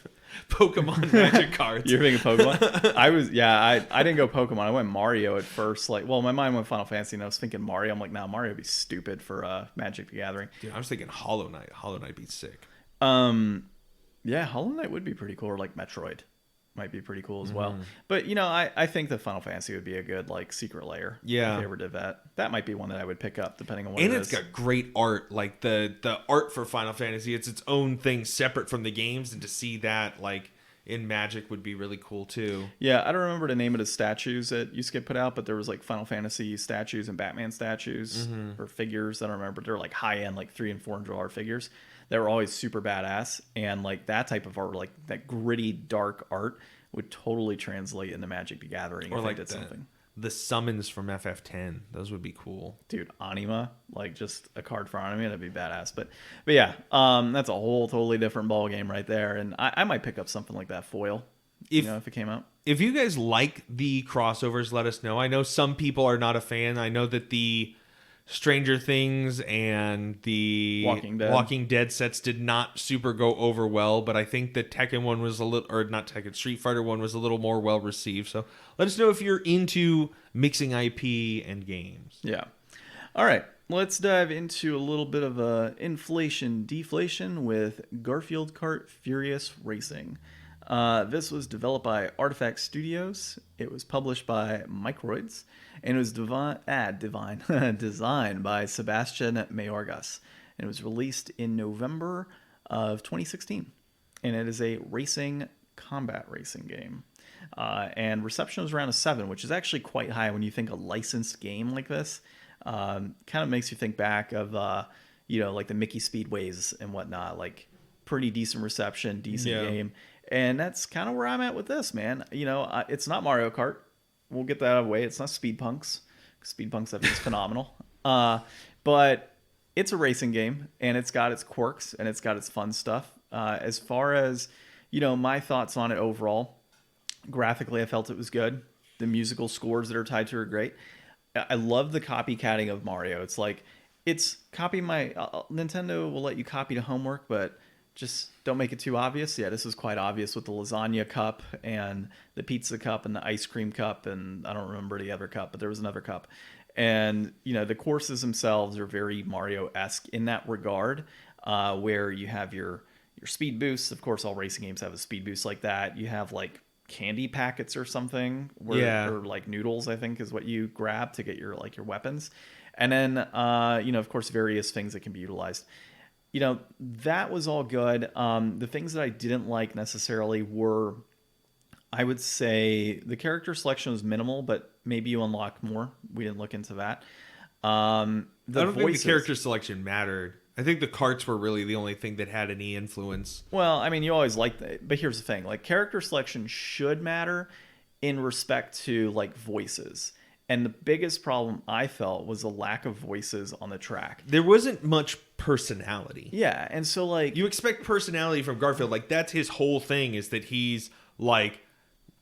Pokemon Magic cards. You're thinking Pokemon? I didn't go Pokemon. I went Mario at first. Like, well, my mind went Final Fantasy, and I was thinking Mario. I'm like, nah, Mario would be stupid for Magic the Gathering. Dude, I was thinking Hollow Knight. Hollow Knight be sick. Yeah, Hollow Knight would be pretty cool, or like Metroid might be pretty cool as well. But, you know, I think that Final Fantasy would be a good, like, secret layer. Yeah. If they ever did that. That might be one that I would pick up, depending on what and it it's is. got great art. Like, the art for Final Fantasy, it's its own thing separate from the games, and to see that, like, in Magic would be really cool, too. Yeah, I don't remember the name of the statues that used to get put out, but there was, like, Final Fantasy statues and Batman statues, or figures, I don't remember. They're, like, high-end, like, $300 and $400 figures. They were always super badass, and, like, that type of art, like, that gritty, dark art would totally translate into Magic the Gathering Or if like they did something. The summons from FF10. Those would be cool. Dude, Anima, like just a card for Anima, that'd be badass. But yeah, that's a whole totally different ball game right there. And I might pick up something like that foil, if it came out. If you guys like the crossovers, let us know. I know some people are not a fan. I know that the Stranger Things and the Walking Dead sets did not super go over well, but I think the Tekken one was a little, or not Tekken, Street Fighter one was a little more well received. So let us know if you're into mixing IP and games. Yeah. All right. Let's dive into a little bit of inflation deflation with Garfield Kart Furious Racing. This was developed by Artifact Studios. It was published by Microids, and it was designed by Sebastian Mayorgas. And it was released in November of 2016. And it is a combat racing game. And reception was around a 7, which is actually quite high when you think a licensed game like this. Kind of makes you think back of, like the Mickey Speedways and whatnot. Like, pretty decent reception, decent game. And that's kind of where I'm at with this, man. You know, it's not Mario Kart. We'll get that out of the way. It's not Speed Punks. Speed Punks, I think, is phenomenal. But it's a racing game, and it's got its quirks, and it's got its fun stuff. As far as, my thoughts on it overall, graphically, I felt it was good. The musical scores that are tied to it are great. I love the copycatting of Mario. It's like, it's copy my... Nintendo will let you copy the homework, but... just don't make it too obvious. Yeah, this is quite obvious with the lasagna cup and the pizza cup and the ice cream cup, and I don't remember the other cup, but there was another cup. And, the courses themselves are very Mario-esque in that regard, where you have your speed boosts. Of course, all racing games have a speed boost like that. You have, like, candy packets or something, or like noodles, I think, is what you grab to get your weapons. And then, of course, various things that can be utilized. That was all good. The things that I didn't like necessarily were I would say the character selection was minimal, but maybe you unlock more. We didn't look into that. The I don't think voices. the character selection mattered. I think the carts were really the only thing that had any influence. Well, I mean, you always like that, but here's the thing: like character selection should matter in respect to like voices. And the biggest problem I felt was the lack of voices on the track. There wasn't much personality. Yeah, and so like You expect personality from Garfield. Like, that's his whole thing, is that he's like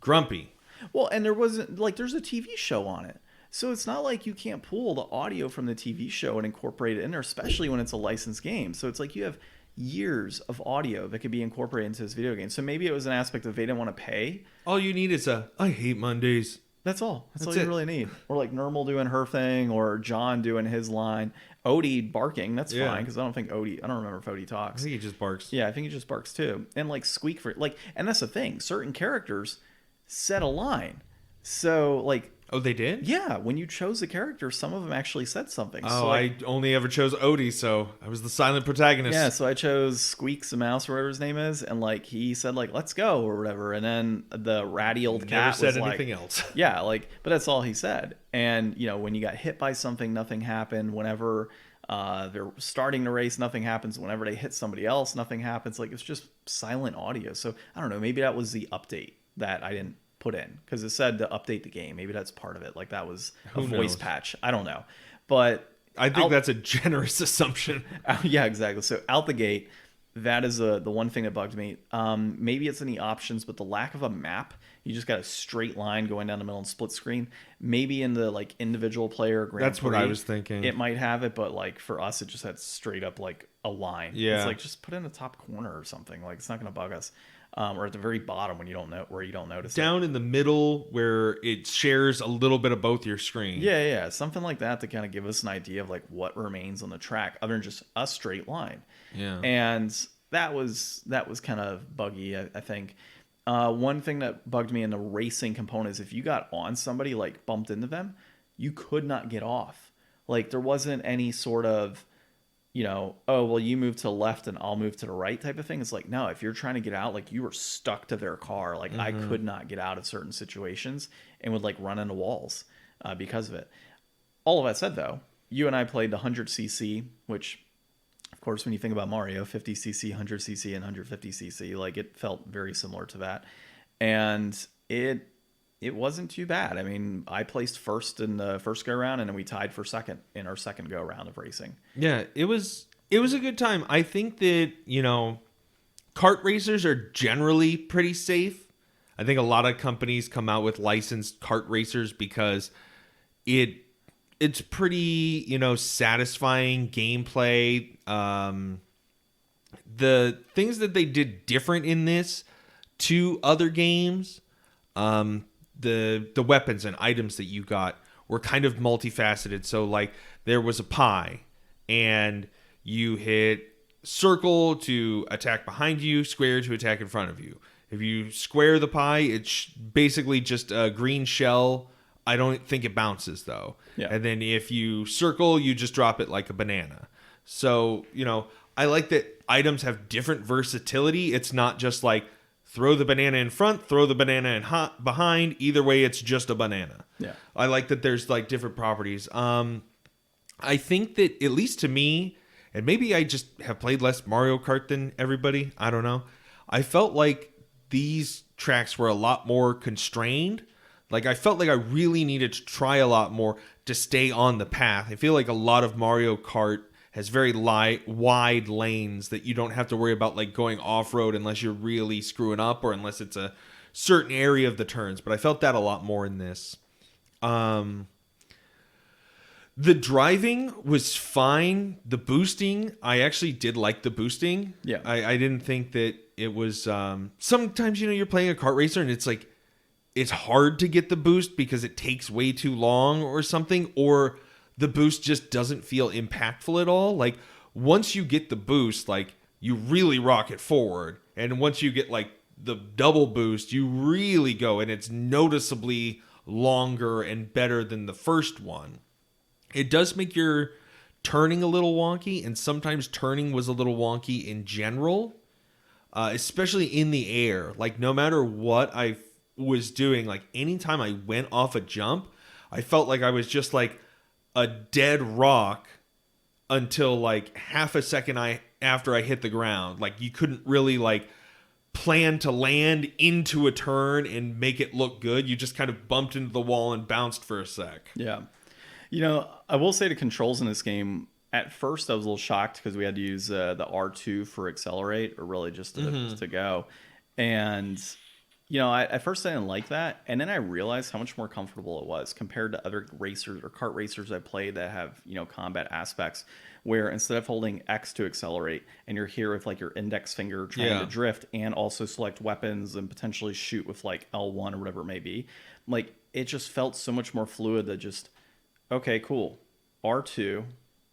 grumpy. well, and there wasn't like there's a TV show on it. So it's not like you can't pull the audio from the TV show and incorporate it in there, especially when it's a licensed game. So it's like you have years of audio that could be incorporated into this video game. So maybe it was an aspect that they didn't want to pay. All you need is I hate Mondays. That's all. That's all That's you it. really need. Or like Nermal doing her thing, or John doing his line. Odie barking. That's Yeah. fine, because I don't remember if Odie I talks. think he just barks. Yeah, I think he just barks too. And like Squeak for like, and that's the thing. Certain characters said a line. So like, Oh, they did? yeah, when you chose the character, some of them actually said something. Oh, so, like, I only ever chose Odie, so I was the silent protagonist. yeah, so I chose Squeaks the mouse or whatever his name is, and like he said like let's go or whatever, and then the ratty old Never cat said was anything like, else. yeah, like, but that's all he said. And you know, when you got hit by something, nothing happened. Whenever they're starting to race, nothing happens. Whenever they hit somebody else, nothing happens. Like it's just silent audio. So I don't know, maybe that was the update that I didn't put in, because it said to update the game. Maybe that's part of it. Like that was a Who voice knows? patch. I don't know, but I think that's a generous assumption. yeah, exactly. So out the gate, that is the one thing that bugged me. Maybe it's in the options, but the lack of a map. You just got a straight line going down the middle and split screen. Maybe in the like individual player Grand That's what Prix, I was thinking. it might have it, but like for us, it just had straight up like a line. Yeah. It's like just put it in the top corner or something. Like it's not going to bug us. Or at the very bottom when you don't know where you don't notice it. Down in the middle where it shares a little bit of both your screen. Yeah, something like that to kind of give us an idea of like what remains on the track other than just a straight line. Yeah. And that was kind of buggy, I think. One thing that bugged me in the racing component is if you got on somebody, like bumped into them, you could not get off. Like there wasn't any sort of, you know, oh, well, you move to the left and I'll move to the right type of thing. It's like, no, if you're trying to get out, like you were stuck to their car. Like I could not get out of certain situations and would like run into walls because of it. All of that said, though, you and I played the 100cc, which, of course, when you think about Mario, 50cc, 100cc, and 150cc, like it felt very similar to that. And it wasn't too bad. I mean, I placed first in the first go round, and then we tied for second in our second go round of racing. Yeah, it was a good time. I think that, you know, kart racers are generally pretty safe. I think a lot of companies come out with licensed kart racers because it's pretty, you know, satisfying gameplay. The things that they did different in this to other games, the weapons and items that you got were kind of multifaceted. So like there was a pie, and you hit circle to attack behind you, square to attack in front of you. If you square the pie, it's basically just a green shell. I don't think it bounces though. Yeah. And then if you circle, you just drop it like a banana. So, you know, I like that items have different versatility. It's not just like throw the banana in front, throw the banana in behind. Either way, it's just a banana. Yeah. I like that there's like different properties. I think that, at least to me, and maybe I just have played less Mario Kart than everybody, I don't know, I felt like these tracks were a lot more constrained. Like I felt like I really needed to try a lot more to stay on the path. I feel like a lot of Mario Kart has very wide lanes that you don't have to worry about like going off-road unless you're really screwing up or unless it's a certain area of the turns. But I felt that a lot more in this. The driving was fine. The boosting, I actually did like the boosting. Yeah. I didn't think that it was... sometimes, you know, you're playing a kart racer and it's like, it's hard to get the boost because it takes way too long or something, or the boost just doesn't feel impactful at all. Like, once you get the boost, like, you really rock it forward. And once you get, like, the double boost, you really go, and it's noticeably longer and better than the first one. It does make your turning a little wonky, and sometimes turning was a little wonky in general, especially in the air. Like, no matter what I was doing, like anytime I went off a jump, I felt like I was just like a dead rock until like half a second after I hit the ground. Like you couldn't really like plan to land into a turn and make it look good. You just kind of bumped into the wall and bounced for a sec. Yeah. You know, I will say the controls in this game, at first I was a little shocked because we had to use the R2 for accelerate, or really just to go. And, you know, at first I didn't like that. And then I realized how much more comfortable it was compared to other racers or kart racers I played that have, you know, combat aspects, where instead of holding X to accelerate and you're here with like your index finger trying to drift and also select weapons and potentially shoot with like L1 or whatever it may be, like it just felt so much more fluid that just, okay, cool. R2,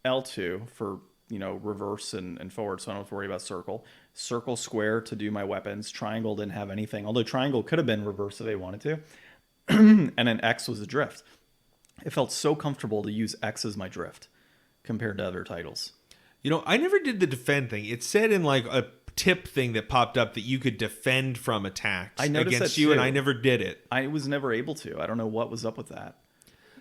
L2 for, you know, reverse and forward, so I don't have to worry about circle. Circle, square to do my weapons. Triangle didn't have anything, although triangle could have been reverse if they wanted to. And then X was the drift. It felt so comfortable to use X as my drift compared to other titles. You know, I never did the defend thing. It said in like a tip thing that popped up that you could defend from attacks against you, and I never did it. I was never able to. I don't know what was up with that.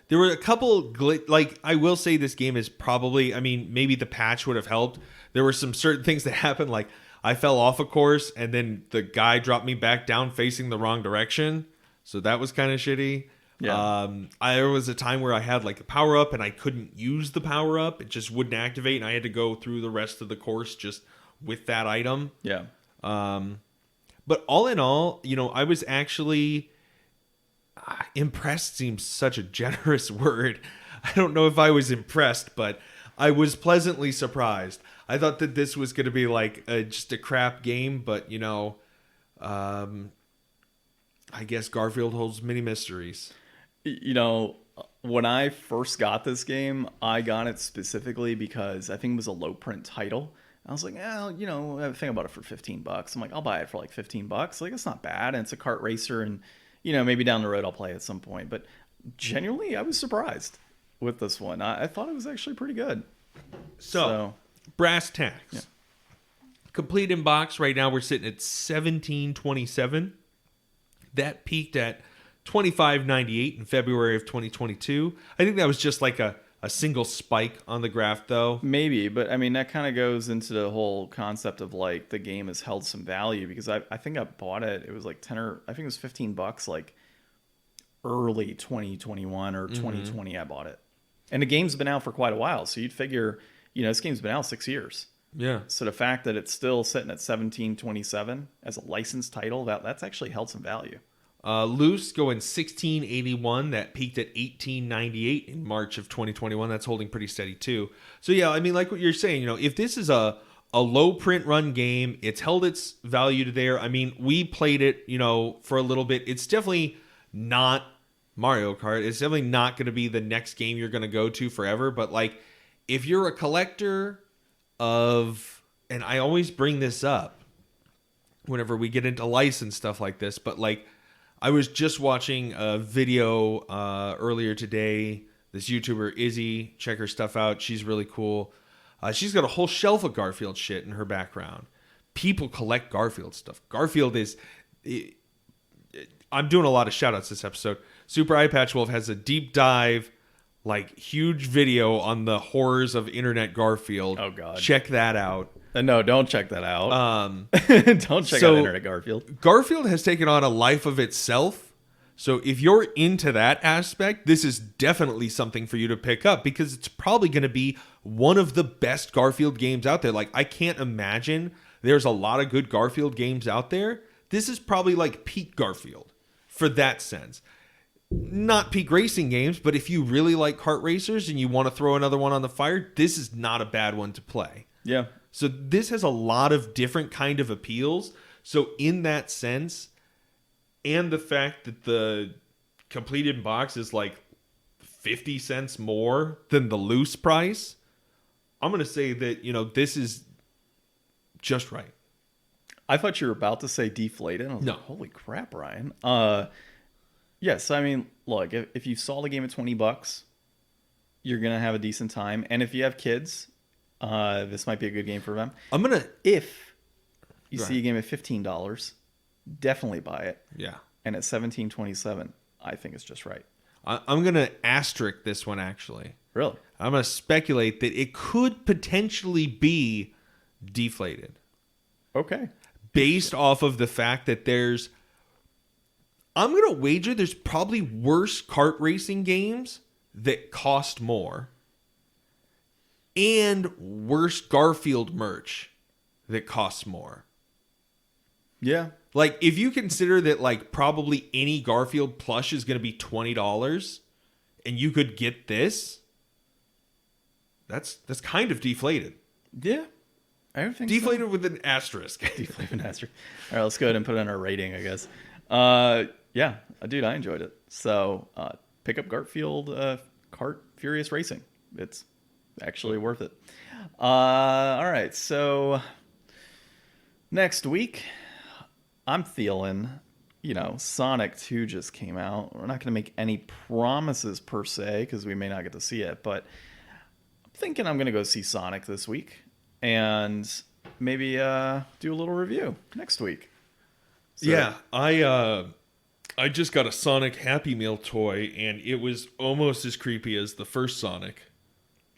There were a couple, like, I will say this game is probably, I mean, maybe the patch would have helped. There were some certain things that happened, like I fell off a course and then the guy dropped me back down facing the wrong direction. So that was kind of shitty. Yeah. There was a time where I had like a power up and I couldn't use the power up. It just wouldn't activate and I had to go through the rest of the course just with that item. Yeah. But all in all, you know, I was actually... impressed seems such a generous word. I don't know if I was impressed, but I was pleasantly surprised. I thought that this was going to be like just a crap game, but you know, I guess Garfield holds many mysteries. You know, when I first got this game, I got it specifically because I think it was a low print title. I was like, you know, I think about it for $15. I'm like, I'll buy it for like $15. Like, it's not bad. And it's a kart racer, and you know, maybe down the road I'll play at some point. But genuinely, I was surprised with this one. I thought it was actually pretty good. So brass tacks. Yeah. Complete in box right now, we're sitting at $17.27. That peaked at $25.98 in February of 2022. I think that was just like a single spike on the graph, though. Maybe, but I mean, that kind of goes into the whole concept of like the game has held some value, because I think I bought it. It was like 10 or I think it was $15 like early 2021 or 2020. I bought it, and the game's been out for quite a while. So you'd figure, you know, this game's been out 6 years. Yeah. So the fact that it's still sitting at 17.27 as a licensed title, that's actually held some value. Loose going 1681. That peaked at 1898 in March of 2021. That's holding pretty steady too. So yeah, I mean, like what you're saying, you know, if this is a low print run game, it's held its value to there. I mean, we played it, you know, for a little bit. It's definitely not Mario Kart. It's definitely not going to be the next game you're going to go to forever. But like, if you're a collector of, and I always bring this up whenever we get into license stuff like this, but like, I was just watching a video earlier today. This YouTuber, Izzy, check her stuff out. She's really cool. She's got a whole shelf of Garfield shit in her background. People collect Garfield stuff. Garfield is... I'm doing a lot of shout-outs this episode. Super Eye Patch Wolf has a deep dive, like, huge video on the horrors of Internet Garfield. Oh, God. Check that out. No, don't check that out. Don't check out Internet Garfield. Garfield has taken on a life of itself. So if you're into that aspect, this is definitely something for you to pick up, because it's probably going to be one of the best Garfield games out there. Like, I can't imagine there's a lot of good Garfield games out there. This is probably like peak Garfield for that sense. Not peak racing games, but if you really like kart racers and you want to throw another one on the fire, this is not a bad one to play. Yeah. So this has a lot of different kind of appeals. So in that sense, and the fact that the completed box is like 50 cents more than the loose price, I'm going to say that, you know, this is just right. I thought you were about to say deflated. I was like, holy crap, Ryan. Yes, I mean, look, if you saw the game at $20, you're going to have a decent time. And if you have kids, this might be a good game for them. If you see a game at $15, definitely buy it. Yeah. and at 1727, I think it's just right. I'm going to asterisk this one, actually. Really? I'm going to speculate that it could potentially be deflated. Okay. Based off of the fact that I'm going to wager there's probably worse kart racing games that cost more and worse Garfield merch that costs more. Yeah. Like, if you consider that, like, probably any Garfield plush is going to be $20 and you could get this, that's kind of deflated. Yeah. I don't think Deflated with an asterisk. Deflated with an asterisk. All right, let's go ahead and put it on our rating, I guess. Yeah, dude, I enjoyed it. So, pick up Garfield Kart Furious Racing. It's actually worth it. All right, so next week, I'm feeling, Sonic 2 just came out. We're not going to make any promises per se because we may not get to see it, but I'm thinking I'm going to go see Sonic this week and maybe do a little review next week. So, yeah, I just got a Sonic Happy Meal toy, and it was almost as creepy as the first Sonic.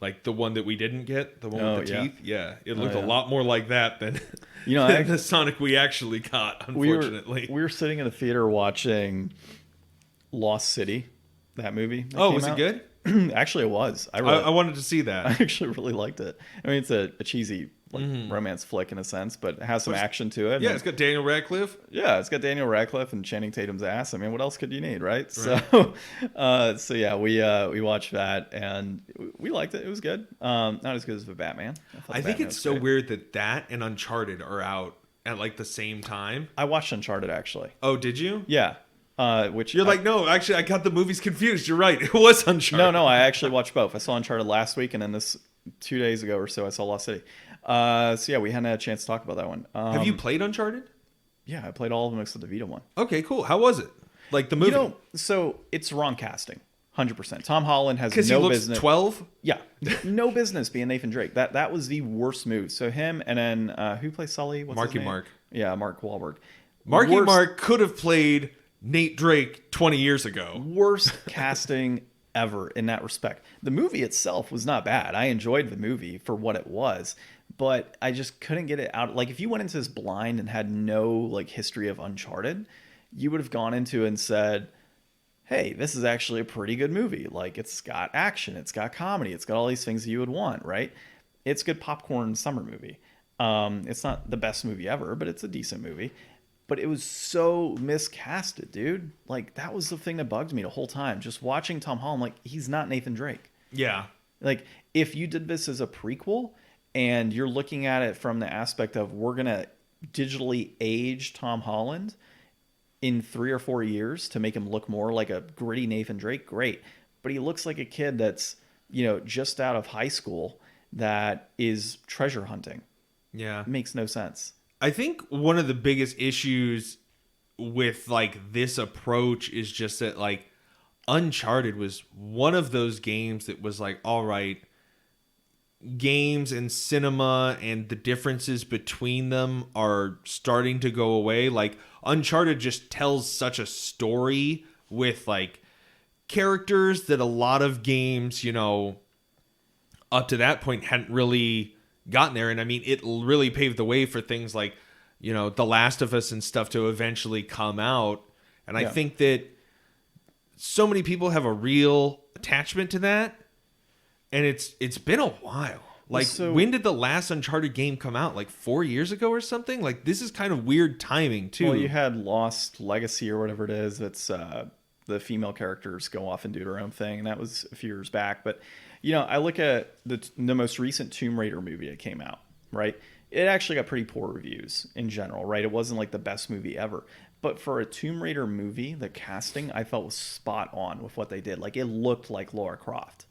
Like the one that we didn't get, the one with the teeth. Yeah, it looked a lot more like that than, than the Sonic we actually got, unfortunately. We were sitting in the theater watching Lost City, that movie. Was it good? Actually, it was. I wanted to see that. I actually really liked it. I mean, it's a cheesy romance flick in a sense, but it has some action to it. Yeah, it's got Daniel Radcliffe. Yeah, it's got Daniel Radcliff and Channing Tatum's ass. I mean, what else could you need, right? So yeah, we watched that and we liked it. It was good. Not as good as the Batman. I think it's so weird that and Uncharted are out at like the same time. I watched Uncharted actually. Oh, did you? Yeah. Which you're like, no, actually, I got the movies confused. You're right. It was Uncharted. No, I actually watched both. I saw Uncharted last week, and then this 2 days ago or so, I saw Lost City. So yeah, we hadn't had a chance to talk about that one. Have you played Uncharted? Yeah, I played all of them except the Vita one. Okay, cool. How was it? Like the movie? So it's wrong casting, 100%. Tom Holland has because no he looks business. 12. Yeah, no business being Nathan Drake. That was the worst move. So him and then who plays Sully? What's Marky his name? Mark. Yeah, Mark Wahlberg. Mark could have played Nate Drake 20 years ago. Worst casting ever in that respect. The movie itself was not bad. I enjoyed the movie for what it was, but I just couldn't get it out. Like if you went into this blind and had no like history of Uncharted, you would have gone into it and said, hey, this is actually a pretty good movie. Like it's got action, it's got comedy, it's got all these things that you would want, right? It's a good popcorn summer movie. It's not the best movie ever, but it's a decent movie. But it was so miscasted, dude. Like, that was the thing that bugged me the whole time. Just watching Tom Holland, like, he's not Nathan Drake. Yeah. Like, if you did this as a prequel and you're looking at it from the aspect of we're going to digitally age Tom Holland in 3 or 4 years to make him look more like a gritty Nathan Drake, great. But he looks like a kid that's, just out of high school that is treasure hunting. Yeah. It makes no sense. I think one of the biggest issues with like this approach is just that like Uncharted was one of those games that was like, all right, games and cinema and the differences between them are starting to go away. Like Uncharted just tells such a story with like characters that a lot of games, up to that point hadn't really gotten there. And I mean, it really paved the way for things like, The Last of Us and stuff to eventually come out. And I think that so many people have a real attachment to that. And it's been a while. Like, when did the last Uncharted game come out? Like 4 years ago or something? Like, this is kind of weird timing, too. Well, you had Lost Legacy or whatever it is. That's the female characters go off and do their own thing. And that was a few years back. But I look at the most recent Tomb Raider movie that came out, right? It actually got pretty poor reviews in general, right? It wasn't like the best movie ever. But for a Tomb Raider movie, the casting I felt was spot on with what they did. Like it looked like Lara Croft.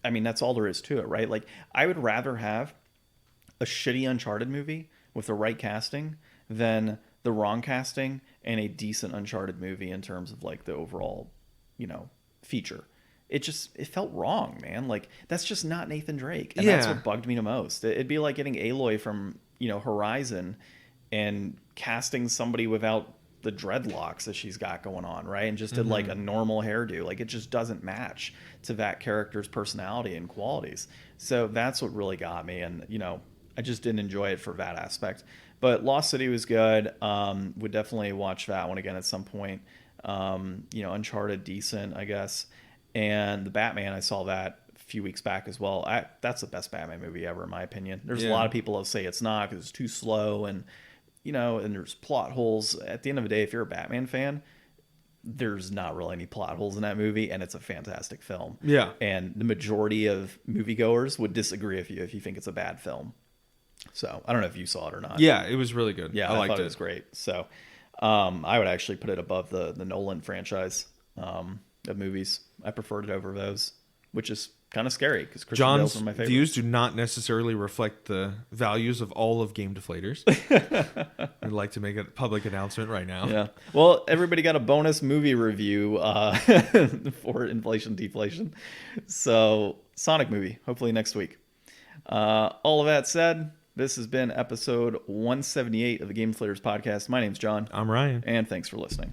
I mean, that's all there is to it, right? Like I would rather have a shitty Uncharted movie with the right casting than the wrong casting and a decent Uncharted movie in terms of like the overall, feature. It felt wrong, man. Like that's just not Nathan Drake. And that's what bugged me the most. It'd be like getting Aloy from, Horizon and casting somebody without the dreadlocks that she's got going on, right? And just did like a normal hairdo. Like, it just doesn't match to that character's personality and qualities. So that's what really got me. And, you know, I just didn't enjoy it for that aspect. But Lost City was good. Would definitely watch that one again at some point. You know, Uncharted, decent, I guess. And the Batman, I saw that a few weeks back as well. That's the best Batman movie ever, in my opinion. There's a lot of people that say it's not because it's too slow and, you know, and there's plot holes. At the end of the day, if you're a Batman fan, there's not really any plot holes in that movie, and it's a fantastic film. Yeah. And the majority of moviegoers would disagree with you if you think it's a bad film. So I don't know if you saw it or not. Yeah, it was really good. Yeah, I liked thought it was great. So I would actually put it above the Nolan franchise of movies. I preferred it over those, which is kind of scary because Christian Bale's one of my favorites. Views do not necessarily reflect the values of all of Game Deflators. I'd like to make a public announcement right now. Yeah. Well, everybody got a bonus movie review for Inflation Deflation. So Sonic movie, hopefully next week. All of that said, this has been episode 178 of the Game Deflators Podcast. My name's John. I'm Ryan. And thanks for listening.